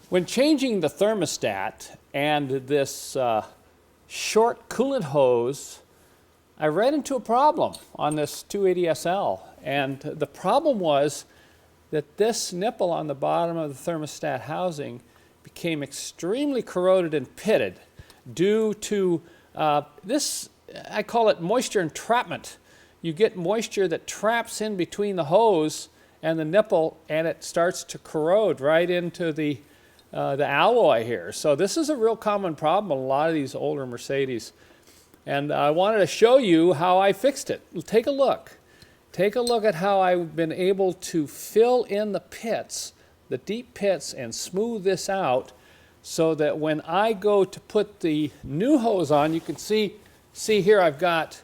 When changing the thermostat and this short coolant hose, I ran into a problem on this 280SL. And the problem was that this nipple on the bottom of the thermostat housing became extremely corroded and pitted due to this, I call it moisture entrapment. You get moisture that traps in between the hose and the nipple, and it starts to corrode right into the alloy here. So this is a real common problem in a lot of these older Mercedes. And I wanted to show you how I fixed it. Take a look. Take a look at how I've been able to fill in the pits, the deep pits, and smooth this out so that when I go to put the new hose on, you can see here I've got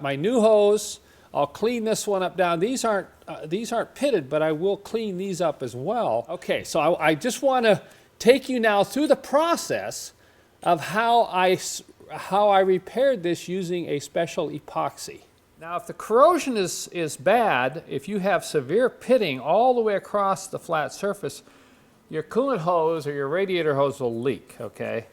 my new hose. I'll clean this one up down. These aren't pitted, but I will clean these up as well. Okay, so I just want to take you now through the process of how I repaired this using a special epoxy. Now, if the corrosion is bad, if you have severe pitting all the way across the flat surface, your coolant hose or your radiator hose will leak, okay?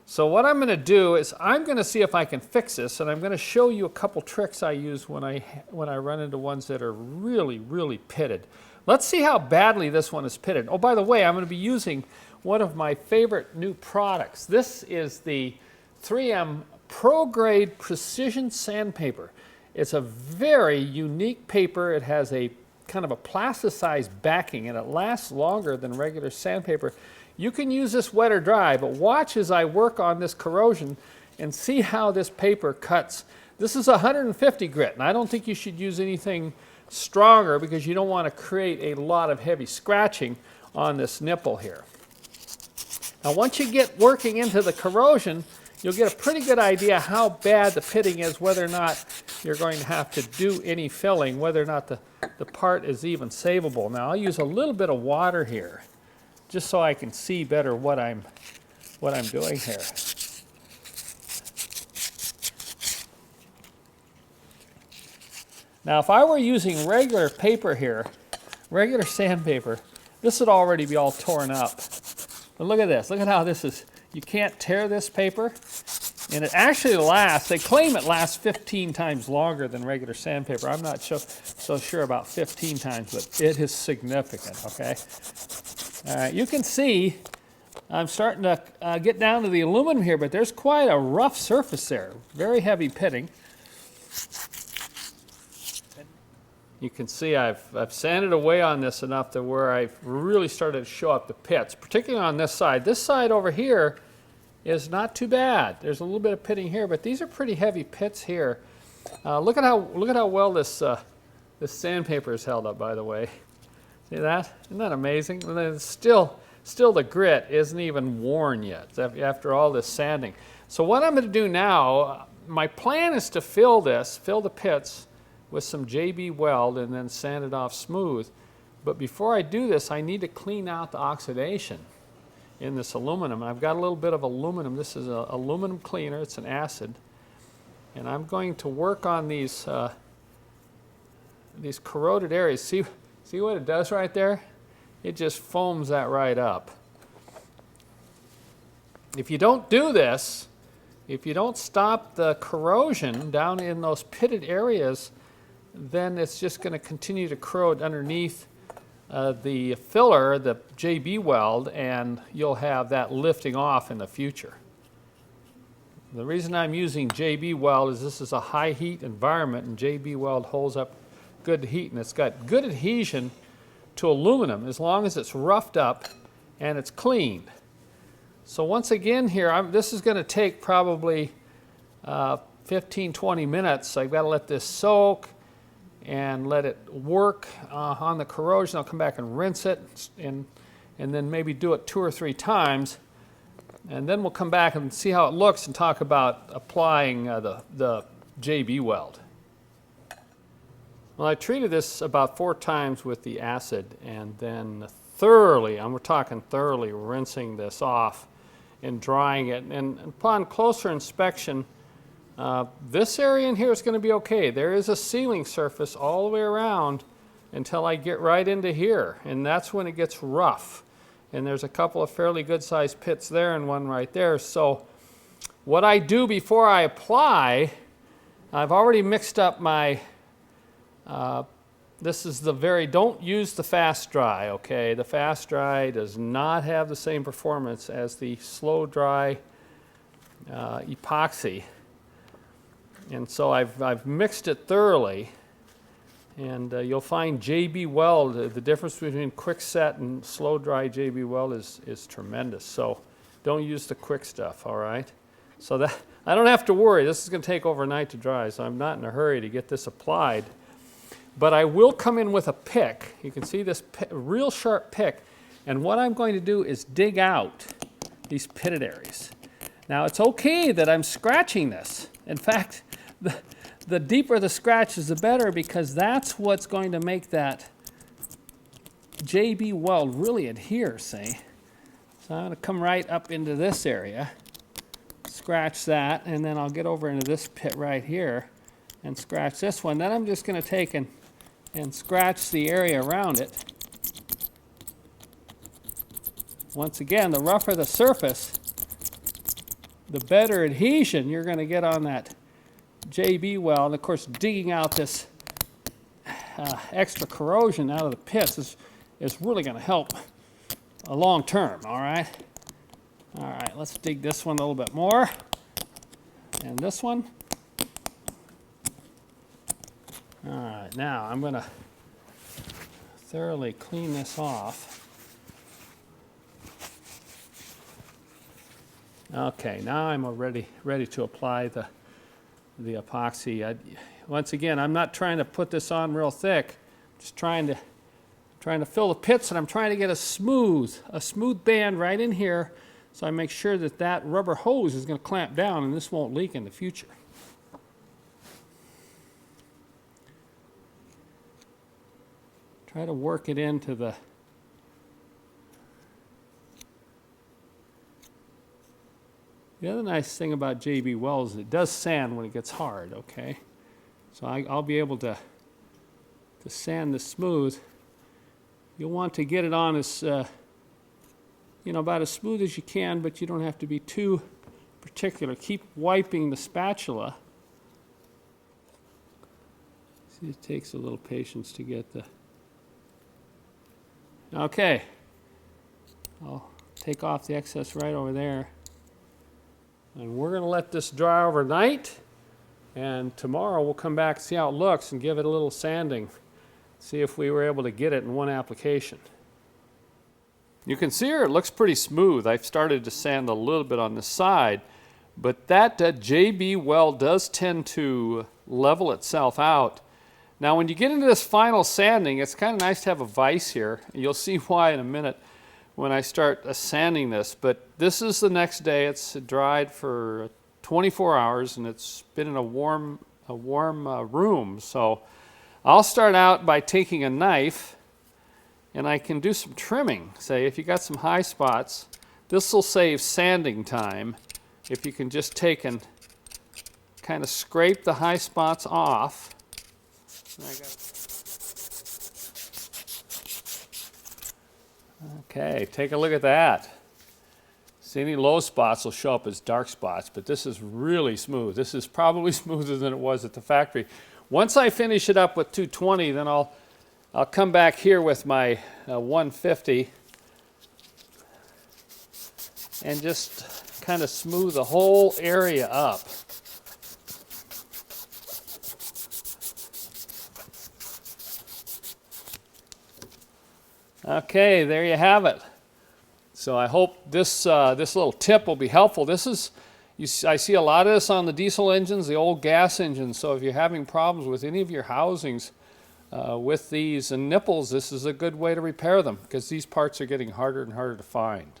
So what I'm going to do is I'm going to see if I can fix this, and I'm going to show you a couple tricks I use when I run into ones that are really, really pitted. Let's see how badly this one is pitted. Oh, by the way, I'm going to be using one of my favorite new products. This is the 3M Pro Grade Precision Sandpaper. It's a very unique paper. It has a kind of a plasticized backing, and it lasts longer than regular sandpaper. You can use this wet or dry, but watch as I work on this corrosion and see how this paper cuts. This is 150 grit, and I don't think you should use anything stronger because you don't want to create a lot of heavy scratching on this nipple here. Now, once you get working into the corrosion, you'll get a pretty good idea how bad the pitting is, whether or not you're going to have to do any filling, whether or not the part is even savable. Now, I'll use a little bit of water here, just so I can see better what I'm doing here. Now, if I were using regular paper here, regular sandpaper, this would already be all torn up. But look at this. Look at how this is. You can't tear this paper, and it actually lasts. They claim it lasts 15 times longer than regular sandpaper. I'm not so sure about 15 times, but it is significant, okay? All right, you can see I'm starting to get down to the aluminum here, but there's quite a rough surface there. Very heavy pitting. You can see I've sanded away on this enough to where I've really started to show up the pits, particularly on this side. This side over here is not too bad. There's a little bit of pitting here, but these are pretty heavy pits here. Look at how well this sandpaper is held up, by the way. See that? Isn't that amazing? And then still the grit isn't even worn yet after all this sanding. So what I'm going to do now, my plan is to fill the pits with some JB weld and then sand it off smooth. But before I do this, I need to clean out the oxidation in this aluminum. I've got a little bit of aluminum. This is an aluminum cleaner. It's an acid. And I'm going to work on these corroded areas. See what it does right there? It just foams that right up. If you don't do this, if you don't stop the corrosion down in those pitted areas, then it's just going to continue to corrode underneath the filler, the JB weld, and you'll have that lifting off in the future. The reason I'm using JB weld is this is a high heat environment, and JB weld holds up good heat, and it's got good adhesion to aluminum as long as it's roughed up and it's cleaned. So once again here, this is going to take probably 15-20 minutes. I've got to let this soak and let it work on the corrosion. I'll come back and rinse it and then maybe do it 2 or 3 times. And then we'll come back and see how it looks and talk about applying the JB weld. Well, I treated this about 4 times with the acid and then thoroughly, we're talking thoroughly, rinsing this off and drying it. And upon closer inspection, this area in here is going to be okay. There is a sealing surface all the way around until I get right into here, and that's when it gets rough. And there's a couple of fairly good sized pits there and one right there. So what I do before I apply, I've already mixed up my, this is the don't use the fast dry, okay? The fast dry does not have the same performance as the slow dry epoxy. And so I've mixed it thoroughly. And you'll find JB Weld, the difference between quick set and slow dry JB Weld is tremendous. So don't use the quick stuff, all right? So that I don't have to worry. This is going to take overnight to dry, so I'm not in a hurry to get this applied. But I will come in with a pick. You can see this real sharp pick. And what I'm going to do is dig out these pitted areas. Now it's okay that I'm scratching this. In fact, the deeper the scratch is, the better, because that's what's going to make that JB Weld really adhere, see? So I'm going to come right up into this area, scratch that, and then I'll get over into this pit right here and scratch this one. Then I'm just going to take and scratch the area around it. Once again, the rougher the surface, the better adhesion you're going to get on that JB Weld. And of course, digging out this extra corrosion out of the pits is really going to help a long term, all right? All right, let's dig this one a little bit more. And this one. All right, now I'm going to thoroughly clean this off. Okay, now I'm ready to apply the epoxy. Once again, I'm not trying to put this on real thick. I'm just trying to fill the pits, and I'm trying to get a smooth band right in here, so I make sure that rubber hose is going to clamp down and this won't leak in the future. Try to work it into the other nice thing about JB Weld is it does sand when it gets hard, okay? So I'll be able to sand this smooth. You'll want to get it on as, about as smooth as you can, but you don't have to be too particular. Keep wiping the spatula. See, it takes a little patience to get the... Okay. I'll take off the excess right over there. And we're going to let this dry overnight, and tomorrow we'll come back and see how it looks and give it a little sanding, see if we were able to get it in one application. You can see here it looks pretty smooth. I've started to sand a little bit on the side, but that JB Weld does tend to level itself out. Now when you get into this final sanding, it's kind of nice to have a vise here. You'll see why in a minute when I start sanding this, but this is the next day. It's dried for 24 hours and it's been in a warm room. So I'll start out by taking a knife, and I can do some trimming. Say if you got some high spots, this will save sanding time if you can just take and kind of scrape the high spots off. Okay, take a look at that. See, any low spots will show up as dark spots, but this is really smooth. This is probably smoother than it was at the factory. Once I finish it up with 220, then I'll come back here with my 150 and just kind of smooth the whole area up. Okay, there you have it. So I hope this little tip will be helpful. I see a lot of this on the diesel engines, the old gas engines. So if you're having problems with any of your housings with these nipples, this is a good way to repair them, because these parts are getting harder and harder to find.